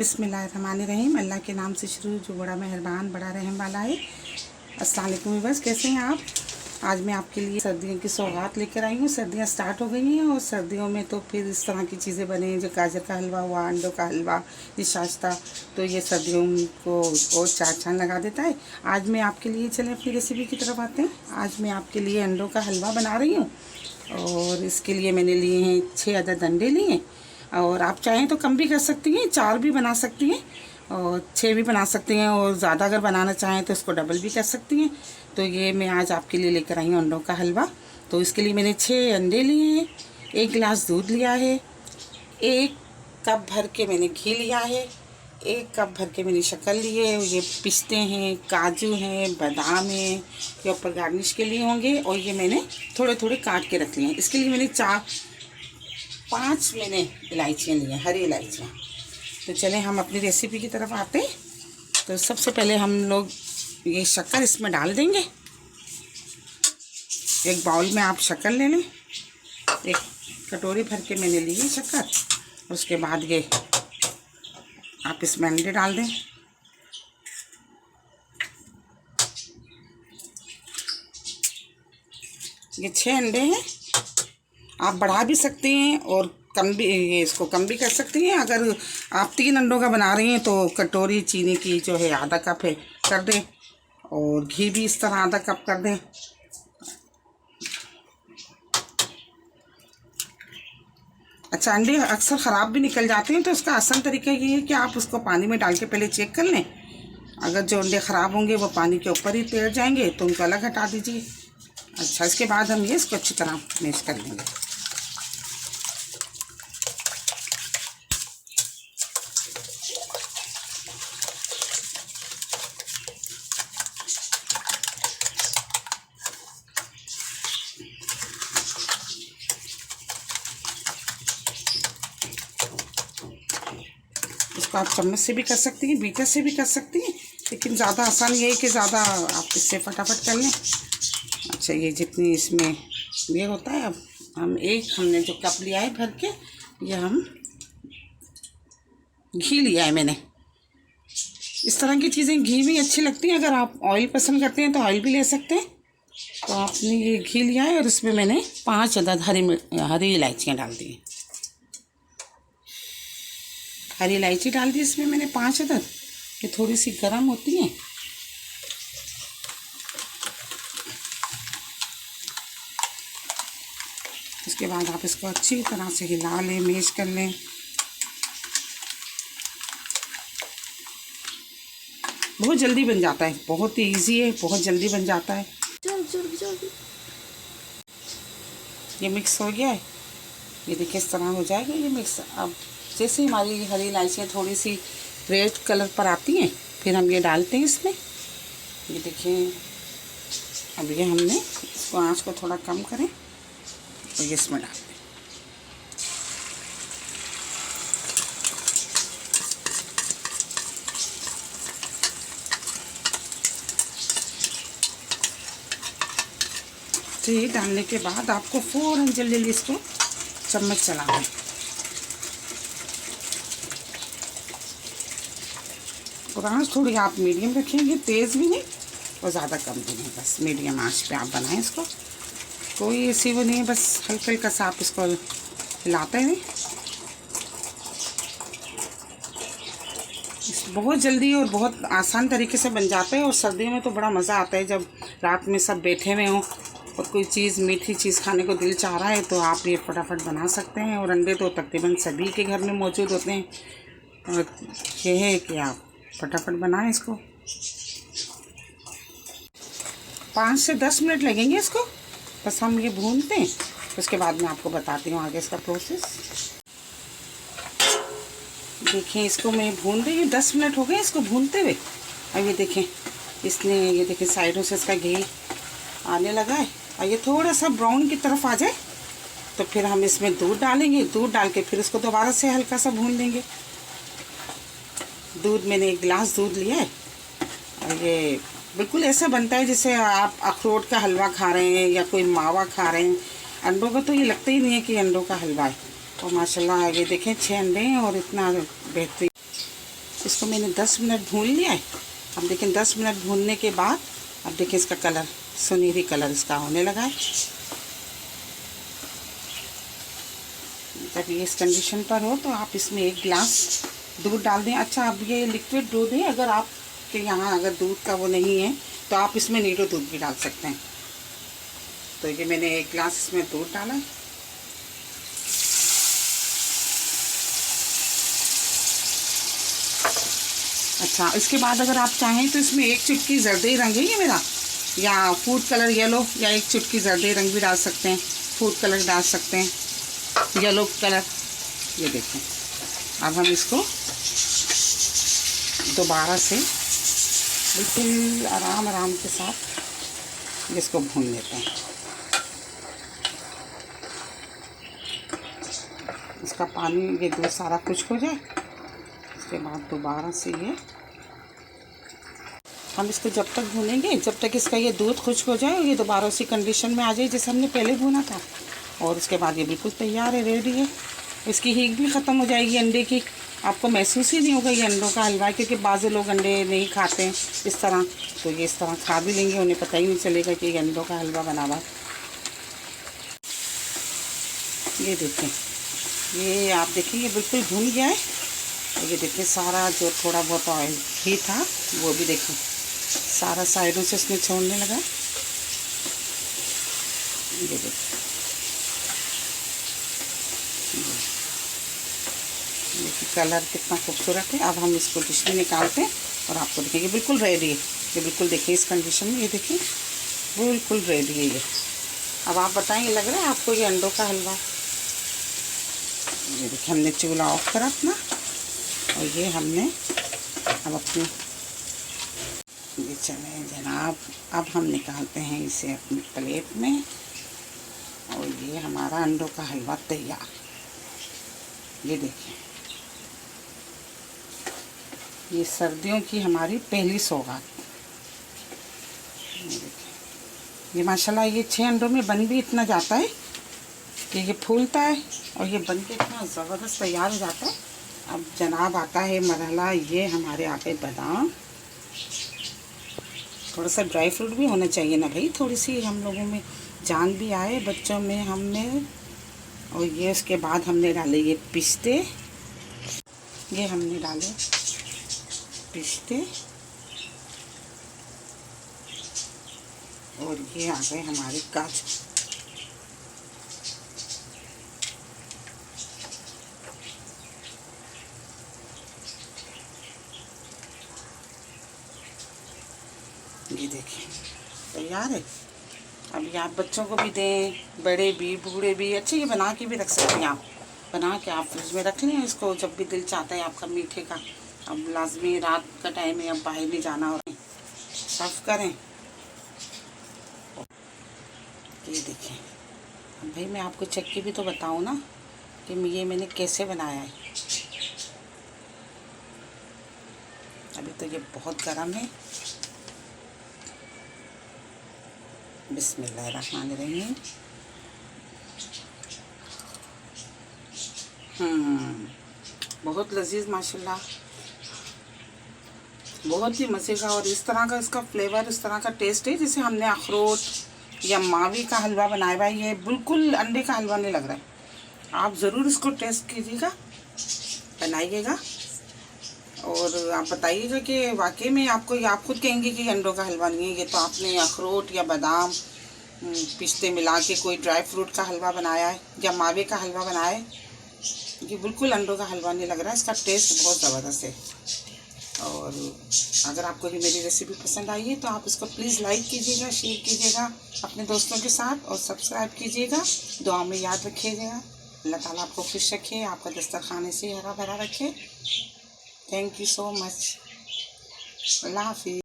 बिस्मिल्लाहिर्रहमानिर्रहीम। अल्लाह के नाम से शुरू जो बड़ा मेहरबान बड़ा रहम वाला है। अस्सलाम वालेकुम बस, कैसे हैं आप? आज मैं आपके लिए सर्दियों की सौगात लेकर आई हूँ। सर्दियाँ स्टार्ट हो गई हैं और सर्दियों में तो फिर इस तरह की चीज़ें बने, जो गाजर का हलवा हुआ, अंडों का हलवा, निशास्ता, तो ये सर्दियों को और चार चांद लगा देता है। आज मैं आपके लिए, चलें अपनी रेसिपी की तरफ आते हैं। आज मैं आपके लिए अंडों का हलवा बना रही हूँ और इसके लिए मैंने लिए हैं 6 अदद अंडे लिए, और आप चाहें तो कम भी कर सकती हैं, 4 भी बना सकती हैं और 6 भी बना सकती हैं, और ज़्यादा अगर बनाना चाहें तो इसको डबल भी कर सकती हैं। तो ये मैं आज आपके लिए लेकर आई हूँ अंडों का हलवा। तो इसके लिए मैंने 6 अंडे लिए हैं, 1 गिलास दूध लिया है, 1 कप भर के मैंने घी लिया है, 1 कप भर के मैंने शक्कर लिए है। ये पिस्ते हैं, काजू हैं, बादाम हैं, ये ऊपर गार्निश के लिए होंगे, और ये मैंने थोड़े थोड़े काट के रख लिए हैं। इसके लिए मैंने 5 मैंने इलायचियाँ ली हैं, हरी इलायचियाँ। तो चलें हम अपनी रेसिपी की तरफ आते हैं। तो सबसे पहले हम लोग ये शक्कर इसमें डाल देंगे। एक बाउल में आप शक्कर ले लें, 1 कटोरी भर के मैंने ली है शक्कर। उसके बाद ये आप इसमें अंडे डाल दें। ये 6 अंडे हैं, आप बढ़ा भी सकते हैं और कम भी, इसको कम भी कर सकती हैं। अगर आप 3 अंडों का बना रही हैं तो कटोरी चीनी की जो है आधा कप है कर दें, और घी भी इस तरह आधा कप कर दें। अच्छा, अंडे अक्सर ख़राब भी निकल जाते हैं, तो इसका आसान तरीका ये है कि आप उसको पानी में डाल के पहले चेक कर लें। अगर जो अंडे ख़राब होंगे वो पानी के ऊपर ही तैर जाएंगे तो उनको अलग हटा दीजिए। अच्छा, इसके बाद हम ये इसको अच्छी तरह मैश कर लेंगे। इसको आप चम्मच से भी कर सकती हैं, बीटर से भी कर सकती हैं, लेकिन ज़्यादा आसान ये है कि ज़्यादा आप इससे फटाफट कर लें। अच्छा, ये जितनी इसमें ये होता है, अब हमने जो कप लिया है भर के, ये हम घी लिया है मैंने। इस तरह की चीज़ें घी में अच्छी लगती हैं। अगर आप ऑयल पसंद करते हैं तो ऑयल भी ले सकते हैं। तो आपने ये घी लिया है और इसमें मैंने 5 अदद हरी इलायचियाँ डाल दी। हरी इलायची डाल दी इसमें मैंने 5 अदद। ये थोड़ी सी गर्म होती हैं। इसके बाद आप इसको अच्छी तरह से हिला लें, मैश कर लें। बहुत जल्दी बन जाता है, बहुत ही इजी है, बहुत जल्दी बन जाता है। ये मिक्स हो गया है, ये देखिए इस तरह हो जाएगा ये मिक्स। अब जैसे हमारी हरी इलायचियाँ थोड़ी सी रेड कलर पर आती हैं, फिर हम ये डालते हैं इसमें। ये देखिए, अब ये हमने इसको आँच को थोड़ा कम करें और ये इसमें डाल दें। तो ये डालने के बाद आपको फ़ौरन जल्दी इसको चम्मच चलाना है। और आँच थोड़ी आप मीडियम रखेंगे, तेज़ भी नहीं और ज़्यादा कम भी नहीं, बस मीडियम आँच पे आप बनाएं इसको। कोई ऐसी वो नहीं है, बस हल्का हल्का सा आप इसको हिलाते हैं। बहुत जल्दी और बहुत आसान तरीके से बन जाता है। और सर्दियों में तो बड़ा मज़ा आता है, जब रात में सब बैठे हुए हों और कोई चीज़, मीठी चीज़ खाने को दिल चाह रहा है, तो आप ये फटाफट बना सकते हैं। और अंडे तो तकरीबन सभी के घर में मौजूद होते हैं, और ये है कि आप फटाफट बनाएं इसको। 5 से 10 मिनट लगेंगे इसको, बस हम ये भूनते हैं। उसके बाद मैं आपको बताती हूँ आगे इसका प्रोसेस। देखें, इसको मैं भून रही हूँ, 10 मिनट हो गए इसको भूनते हुए। अब ये देखें, ये देखें साइडों से इसका घी आने लगा है, और ये थोड़ा सा ब्राउन की तरफ आ जाए तो फिर हम इसमें दूध डालेंगे। दूध डाल के फिर इसको दोबारा से हल्का सा भून देंगे। दूध मैंने 1 गिलास दूध लिया है, और ये बिल्कुल ऐसा बनता है जैसे आप अखरोट का हलवा खा रहे हैं या कोई मावा खा रहे हैं। अंडों का तो ये लगता ही नहीं है कि अंडों का हलवा है। और माशाल्लाह ये देखें 6 अंडे हैं और इतना बेहतरीन। इसको मैंने 10 मिनट भून लिया है। अब देखें 10 मिनट भूनने के बाद अब देखें इसका कलर, सुनहरी कलर इसका होने लगा है। जब ये इस कंडीशन पर हो तो आप इसमें 1 गिलास दूध डाल दें। अच्छा, अब ये लिक्विड दूध है, अगर आपके यहाँ अगर दूध का वो नहीं है तो आप इसमें नीरो दूध भी डाल सकते हैं। तो ये मैंने 1 गिलास इसमें दूध डाला। अच्छा, इसके बाद अगर आप चाहें तो इसमें 1 चुटकी जर्दे रंग है ये मेरा, या फूड कलर येलो, या 1 चुटकी जर्दे रंग भी डाल सकते हैं, फूड कलर डाल सकते हैं, येलो कलर। ये देखें, अब हम इसको दोबारा से बिल्कुल आराम के साथ इसको भून लेते हैं। इसका पानी, ये दूध सारा खुश्क हो जाए, उसके बाद दोबारा से ये हम इसको जब तक भूनेंगे जब तक इसका ये दूध खुश्क हो जाए और ये दोबारा उसी कंडीशन में आ जाए जैसे हमने पहले भूना था। और उसके बाद ये बिल्कुल तैयार है, रेडी है। इसकी हीट भी ख़त्म हो जाएगी अंडे की, आपको महसूस ही नहीं होगा ये अंडों का हलवा, क्योंकि बाज़ लोग अंडे नहीं खाते हैं इस तरह, तो ये इस तरह खा भी लेंगे, उन्हें पता ही नहीं चलेगा कि ये अंडों का हलवा बना हुआ है। ये देखें, ये आप देखिए ये बिल्कुल भून गया है। और ये देखें सारा जो थोड़ा बहुत ऑयल ही था वो भी देखें सारा साइडों से इसमें छोड़ने लगा। ये देखिए, देखिए कलर कितना खूबसूरत है। अब हम इसको डिश में निकालते हैं और आपको देखेंगे बिल्कुल रेडी है। ये बिल्कुल देखिए इस कंडीशन में, ये देखिए बिल्कुल रेडी है ये। अब आप बताएंगे लग रहा है आपको ये अंडों का हलवा। ये देखिए हमने चूल्हा ऑफ करा अपना, और ये हमने अब अपने ये चले जनाब, अब हम निकालते हैं इसे अपनी प्लेट में, और ये हमारा अंडों का हलवा तैयार। ये देखिए, ये सर्दियों की हमारी पहली सौगात। ये देखिए, ये माशाल्लाह ये 6 अंडों में बन भी इतना जाता है कि ये फूलता है और ये बन के इतना ज़बरदस्त तैयार हो जाता है। अब जनाब आता है मरहला, ये हमारे आ गए बादाम। थोड़ा सा ड्राई फ्रूट भी होना चाहिए ना भाई, थोड़ी सी हम लोगों में जान भी आए, बच्चों में हमने। और ये उसके बाद हमने डाले ये पिस्ते, ये हमने डाले पिस्ते, और ये आ गए हमारे काजू। ये देखिए तैयार है। अब ये आप बच्चों को भी दें, बड़े भी बूढ़े भी, अच्छे ये बना के भी रख सकते हैं आप। बना के आप फ्रिज में रख लें इसको, जब भी दिल चाहता है आपका मीठे का। अब लाजमी रात का टाइम है, अब बाहर नहीं जाना हो, सर्व करें। ये देखें, अब भाई मैं आपको चख के भी तो बताऊँ ना कि ये मैंने कैसे बनाया है। अभी तो ये बहुत गर्म है। बिस्मिल्लाहिर्रहमानिर्रहीम। बहुत लजीज माशाल्लाह, बहुत ही मज़े का। और इस तरह का इसका फ्लेवर, इस तरह का टेस्ट है जैसे हमने अखरोट या मावी का हलवा बनाया हुआ है। ये बिल्कुल अंडे का हलवा नहीं लग रहा है। आप ज़रूर इसको टेस्ट कीजिएगा, बनाइएगा, और आप बताइएगा कि वाकई में आपको, ये आप खुद कहेंगे कि अंडों का हलवा नहीं है, ये तो आपने अखरोट या बादाम पिस्ते मिला के कोई ड्राई फ्रूट का हलवा बनाया है या मावे का हलवा बनाया है। ये बिल्कुल अंडों का हलवा नहीं लग रहा है, इसका टेस्ट बहुत ज़बरदस्त है। और अगर आपको ये मेरी रेसिपी पसंद आई है तो आप इसको प्लीज़ लाइक कीजिएगा, शेयर कीजिएगा अपने दोस्तों के साथ, और सब्सक्राइब कीजिएगा। दुआ में याद रखिएगा। अल्लाह ताला आपको खुश रखे, आपका दस्तरखाने से हरा भरा रखे। Thank you so much. अल्लाह हाफिज़।